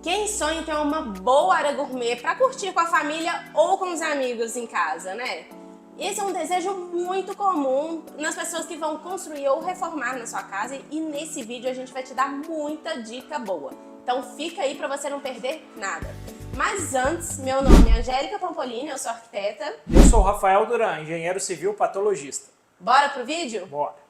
Quem sonha em ter uma boa área gourmet para curtir com a família ou com os amigos em casa, né? Esse é um desejo muito comum nas pessoas que vão construir ou reformar na sua casa e nesse vídeo a gente vai te dar muita dica boa. Então fica aí para você não perder nada. Mas antes, meu nome é Angélica Pampolini, eu sou arquiteta. Eu sou o Rafael Duran, engenheiro civil patologista. Bora pro vídeo? Bora!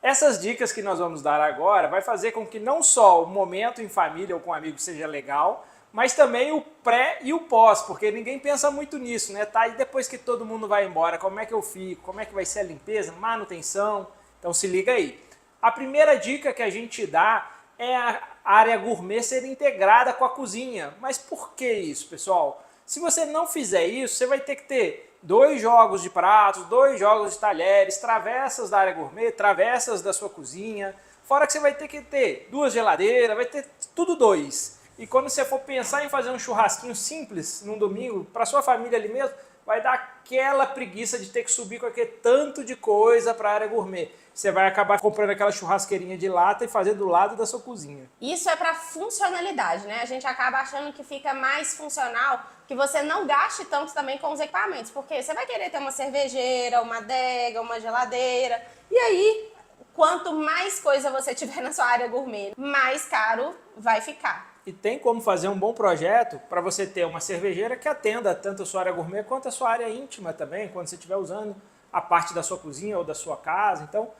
Essas dicas que nós vamos dar agora vai fazer com que não só o momento em família ou com amigos seja legal, mas também o pré e o pós, porque ninguém pensa muito nisso, né? Tá? E depois que todo mundo vai embora, como é que eu fico? Como é que vai ser a limpeza, manutenção? Então se liga aí. A primeira dica que a gente dá é a área gourmet ser integrada com a cozinha. Mas por que isso, pessoal? Se você não fizer isso, você vai ter que ter 2 jogos de pratos, 2 jogos de talheres, travessas da área gourmet, travessas da sua cozinha. Fora que você vai ter que ter 2 geladeiras, vai ter tudo 2. E quando você for pensar em fazer um churrasquinho simples num domingo, para sua família ali mesmo, vai dar aquela preguiça de ter que subir com aquele tanto de coisa para a área gourmet. Você vai acabar comprando aquela churrasqueirinha de lata e fazer do lado da sua cozinha. Isso é para funcionalidade, né? A gente acaba achando que fica mais funcional, que você não gaste tanto também com os equipamentos, porque você vai querer ter uma cervejeira, uma adega, uma geladeira, e aí, quanto mais coisa você tiver na sua área gourmet, mais caro vai ficar. E tem como fazer um bom projeto para você ter uma cervejeira que atenda tanto a sua área gourmet quanto a sua área íntima também, quando você estiver usando a parte da sua cozinha ou da sua casa. Então,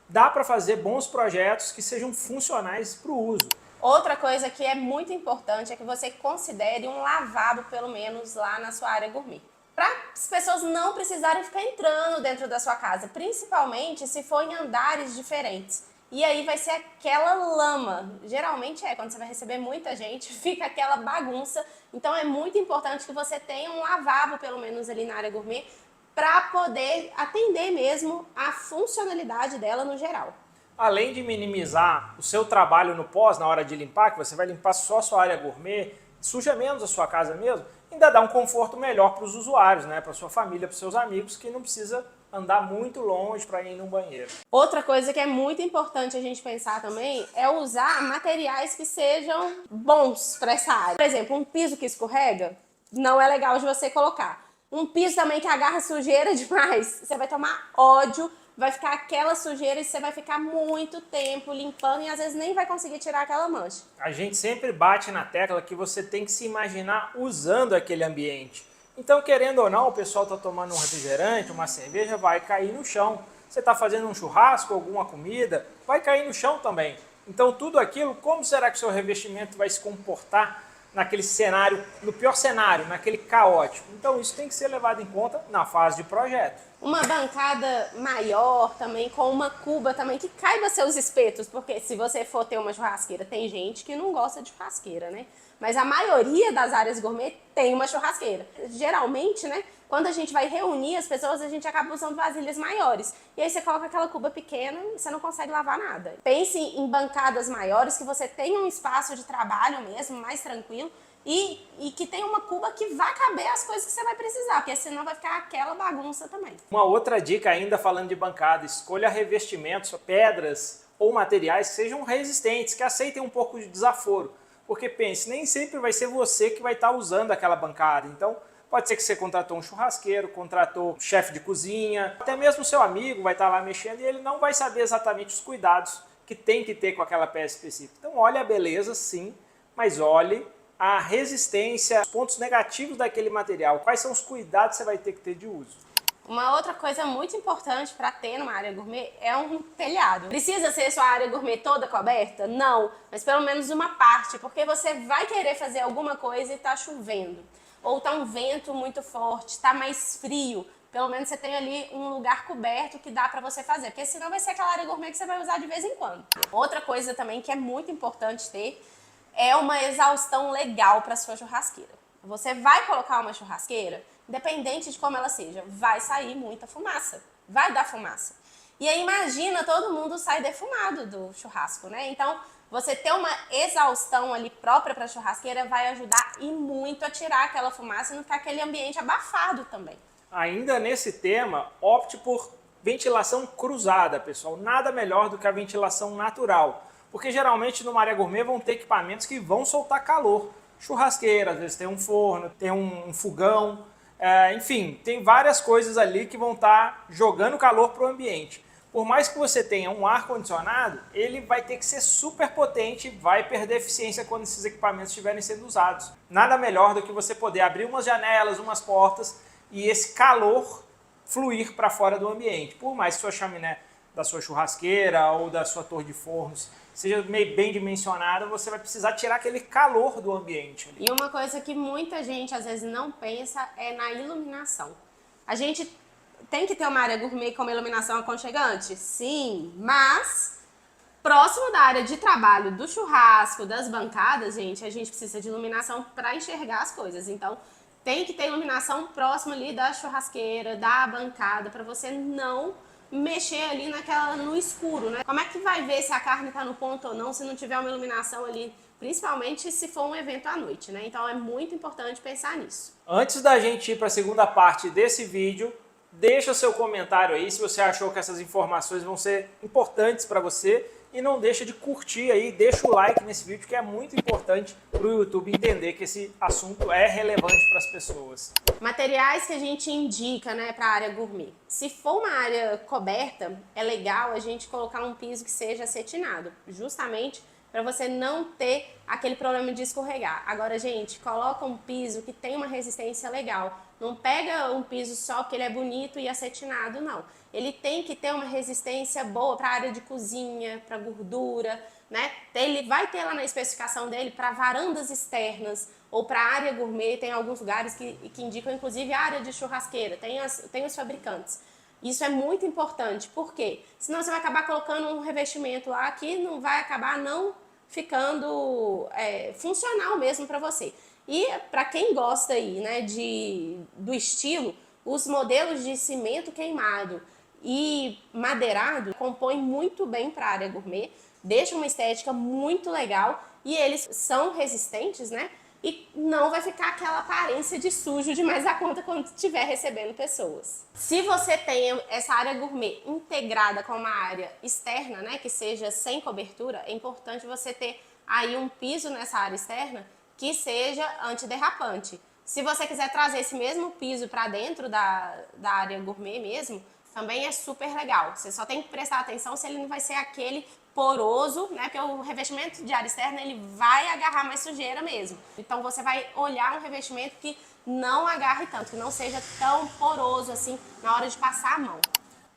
dá para fazer bons projetos que sejam funcionais para o uso. Outra coisa que é muito importante é que você considere um lavabo, pelo menos, lá na sua área gourmet. Para as pessoas não precisarem ficar entrando dentro da sua casa, principalmente se for em andares diferentes. E aí vai ser aquela lama. Geralmente quando você vai receber muita gente, fica aquela bagunça. Então é muito importante que você tenha um lavabo, pelo menos ali na área gourmet, para poder atender mesmo a funcionalidade dela no geral. Além de minimizar o seu trabalho no pós, na hora de limpar, que você vai limpar só a sua área gourmet, suja menos a sua casa mesmo, ainda dá um conforto melhor para os usuários, né? Para sua família, para os seus amigos, que não precisa andar muito longe para ir num banheiro. Outra coisa que é muito importante a gente pensar também é usar materiais que sejam bons para essa área. Por exemplo, um piso que escorrega não é legal de você colocar. Um piso também que agarra sujeira demais, você vai tomar ódio, vai ficar aquela sujeira e você vai ficar muito tempo limpando e às vezes nem vai conseguir tirar aquela mancha. A gente sempre bate na tecla que você tem que se imaginar usando aquele ambiente. Então, querendo ou não, o pessoal está tomando um refrigerante, uma cerveja, vai cair no chão. Você está fazendo um churrasco, alguma comida, vai cair no chão também. Então, tudo aquilo, como será que o seu revestimento vai se comportar naquele cenário, no pior cenário, naquele caótico? Então, isso tem que ser levado em conta na fase de projeto. Uma bancada maior também, com uma cuba também que caiba seus espetos, porque se você for ter uma churrasqueira, tem gente que não gosta de churrasqueira, né? Mas a maioria das áreas gourmet tem uma churrasqueira. Geralmente, né, quando a gente vai reunir as pessoas, a gente acaba usando vasilhas maiores. E aí você coloca aquela cuba pequena e você não consegue lavar nada. Pense em bancadas maiores, que você tenha um espaço de trabalho mesmo, mais tranquilo, e que tenha uma cuba que vai caber as coisas que você vai precisar, porque senão vai ficar aquela bagunça também. Uma outra dica ainda falando de bancada, escolha revestimentos, pedras ou materiais que sejam resistentes, que aceitem um pouco de desaforo. Porque pense, nem sempre vai ser você que vai estar usando aquela bancada. Então, pode ser que você contratou um churrasqueiro, contratou um chefe de cozinha, até mesmo o seu amigo vai estar lá mexendo e ele não vai saber exatamente os cuidados que tem que ter com aquela peça específica. Então, olhe a beleza, sim, mas olhe a resistência, os pontos negativos daquele material. Quais são os cuidados que você vai ter que ter de uso? Uma outra coisa muito importante para ter numa área gourmet é um telhado. Precisa ser sua área gourmet toda coberta? Não, mas pelo menos uma parte, porque você vai querer fazer alguma coisa e tá chovendo. Ou tá um vento muito forte, tá mais frio. Pelo menos você tem ali um lugar coberto que dá para você fazer, porque senão vai ser aquela área gourmet que você vai usar de vez em quando. Outra coisa também que é muito importante ter é uma exaustão legal para sua churrasqueira. Você vai colocar uma churrasqueira, independente de como ela seja, vai sair muita fumaça, vai dar fumaça. E aí imagina, todo mundo sai defumado do churrasco, né? Então, você ter uma exaustão ali própria para a churrasqueira vai ajudar e muito a tirar aquela fumaça e não ficar aquele ambiente abafado também. Ainda nesse tema, opte por ventilação cruzada, pessoal. Nada melhor do que a ventilação natural. Porque geralmente numa área gourmet vão ter equipamentos que vão soltar calor. Churrasqueira, às vezes tem um forno, tem um fogão, enfim, tem várias coisas ali que vão estar jogando calor para o ambiente. Por mais que você tenha um ar-condicionado, ele vai ter que ser super potente e vai perder eficiência quando esses equipamentos estiverem sendo usados. Nada melhor do que você poder abrir umas janelas, umas portas e esse calor fluir para fora do ambiente. Por mais que sua chaminé da sua churrasqueira ou da sua torre de fornos seja meio bem dimensionada, você vai precisar tirar aquele calor do ambiente. E uma coisa que muita gente às vezes não pensa é na iluminação. A gente tem que ter uma área gourmet com uma iluminação aconchegante? Sim, mas próximo da área de trabalho do churrasco, das bancadas, gente, a gente precisa de iluminação para enxergar as coisas. Então, tem que ter iluminação próxima ali da churrasqueira, da bancada, para você não mexer ali no escuro, né? Como é que vai ver se a carne tá no ponto ou não se não tiver uma iluminação ali, principalmente se for um evento à noite, né? Então é muito importante pensar nisso. Antes da gente ir para a segunda parte desse vídeo, deixa seu comentário aí se você achou que essas informações vão ser importantes para você e não deixa de curtir aí, deixa o like nesse vídeo que é muito importante para o YouTube entender que esse assunto é relevante para as pessoas. Materiais que a gente indica, né, para a área gourmet. Se for uma área coberta, é legal a gente colocar um piso que seja acetinado, justamente para você não ter aquele problema de escorregar. Agora, gente, coloca um piso que tem uma resistência legal. Não pega um piso só porque ele é bonito e acetinado, não. Ele tem que ter uma resistência boa para a área de cozinha, para gordura, né? Ele vai ter lá na especificação dele para varandas externas ou para a área gourmet. Tem alguns lugares que indicam, inclusive, a área de churrasqueira. Tem os fabricantes. Isso é muito importante, porque senão você vai acabar colocando um revestimento lá que não vai acabar não ficando funcional mesmo para você. E para quem gosta aí, né, do estilo, os modelos de cimento queimado e madeirado compõem muito bem para a área gourmet, deixam uma estética muito legal e eles são resistentes, né? E não vai ficar aquela aparência de sujo demais da conta quando estiver recebendo pessoas. Se você tem essa área gourmet integrada com uma área externa, né, que seja sem cobertura, é importante você ter aí um piso nessa área externa que seja antiderrapante. Se você quiser trazer esse mesmo piso para dentro da área gourmet mesmo, também é super legal. Você só tem que prestar atenção se ele não vai ser aquele poroso, né? Porque o revestimento de área externa ele vai agarrar mais sujeira mesmo. Então você vai olhar um revestimento que não agarre tanto, que não seja tão poroso assim na hora de passar a mão.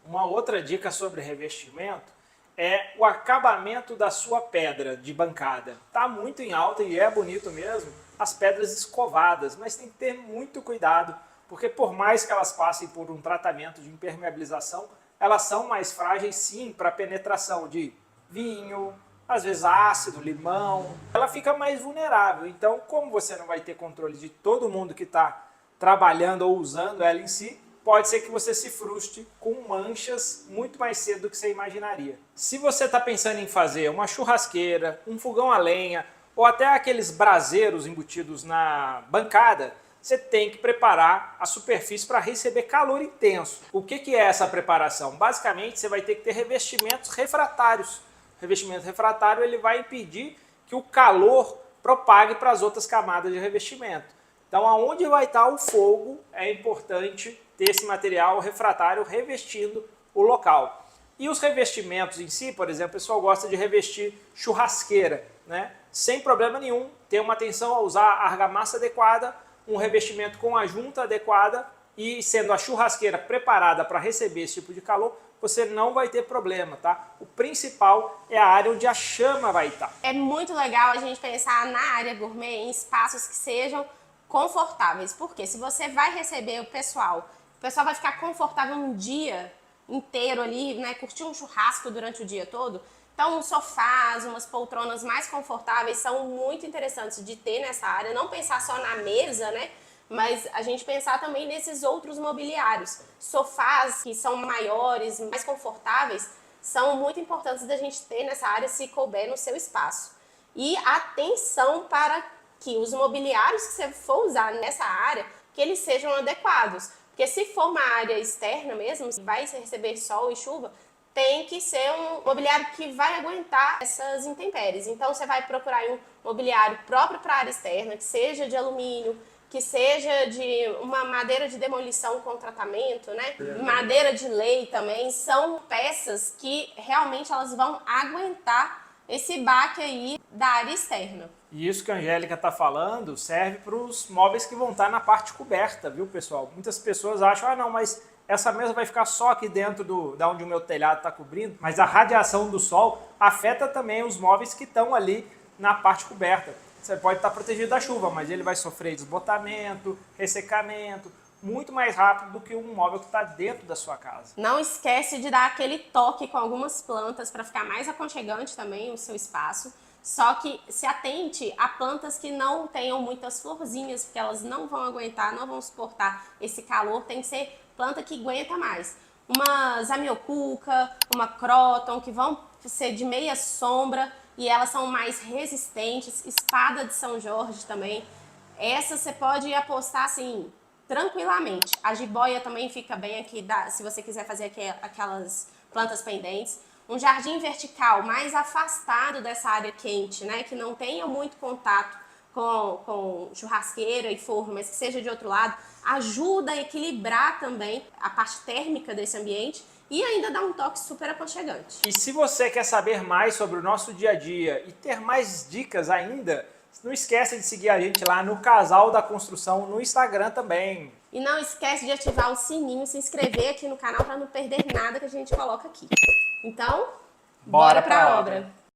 Uma outra dica sobre revestimento é o acabamento da sua pedra de bancada. Tá muito em alta e é bonito mesmo as pedras escovadas, mas tem que ter muito cuidado, porque por mais que elas passem por um tratamento de impermeabilização, elas são mais frágeis sim para penetração de vinho, às vezes ácido, limão, ela fica mais vulnerável. Então, como você não vai ter controle de todo mundo que está trabalhando ou usando ela em si, pode ser que você se frustre com manchas muito mais cedo do que você imaginaria. Se você está pensando em fazer uma churrasqueira, um fogão a lenha ou até aqueles braseiros embutidos na bancada, você tem que preparar a superfície para receber calor intenso. O que é essa preparação? Basicamente, você vai ter que ter revestimentos refratários. O revestimento refratário ele vai impedir que o calor propague para as outras camadas de revestimento. Então, aonde vai estar o fogo, é importante ter esse material refratário revestindo o local. E os revestimentos em si, por exemplo, o pessoal gosta de revestir churrasqueira, né? Sem problema nenhum, ter uma atenção a usar a argamassa adequada, um revestimento com a junta adequada e sendo a churrasqueira preparada para receber esse tipo de calor, você não vai ter problema, tá? O principal é a área onde a chama vai estar. É muito legal a gente pensar na área gourmet em espaços que sejam confortáveis, porque se você vai receber o pessoal vai ficar confortável um dia inteiro ali, né? Curtir um churrasco durante o dia todo. Então, uns sofás, umas poltronas mais confortáveis são muito interessantes de ter nessa área. Não pensar só na mesa, né? Mas a gente pensar também nesses outros mobiliários. Sofás que são maiores, mais confortáveis, são muito importantes da gente ter nessa área se couber no seu espaço. E atenção para que os mobiliários que você for usar nessa área, que eles sejam adequados. Porque se for uma área externa mesmo, vai receber sol e chuva, tem que ser um mobiliário que vai aguentar essas intempéries. Então você vai procurar um mobiliário próprio para a área externa, que seja de alumínio, que seja de uma madeira de demolição com tratamento, né? Madeira de lei também, são peças que realmente elas vão aguentar esse baque aí da área externa. E isso que a Angélica está falando serve para os móveis que vão estar na parte coberta, viu, pessoal? Muitas pessoas acham, ah, não, mas essa mesa vai ficar só aqui dentro da onde o meu telhado está cobrindo, mas a radiação do sol afeta também os móveis que estão ali na parte coberta. Você pode estar protegido da chuva, mas ele vai sofrer desbotamento, ressecamento, muito mais rápido do que um móvel que está dentro da sua casa. Não esquece de dar aquele toque com algumas plantas para ficar mais aconchegante também o seu espaço. Só que se atente a plantas que não tenham muitas florzinhas, porque elas não vão aguentar, não vão suportar esse calor. Tem que ser planta que aguenta mais. Uma zamioculca, uma croton, que vão ser de meia sombra e elas são mais resistentes. Espada de São Jorge também. Essa você pode apostar assim, tranquilamente. A jiboia também fica bem aqui, se você quiser fazer aquelas plantas pendentes. Um jardim vertical mais afastado dessa área quente, né? Que não tenha muito contato com churrasqueira e forno, mas que seja de outro lado, ajuda a equilibrar também a parte térmica desse ambiente e ainda dá um toque super aconchegante. E se você quer saber mais sobre o nosso dia a dia e ter mais dicas ainda, não esqueça de seguir a gente lá no Casal da Construção no Instagram também. E não esquece de ativar o sininho, se inscrever aqui no canal para não perder nada que a gente coloca aqui. Então, bora pra obra!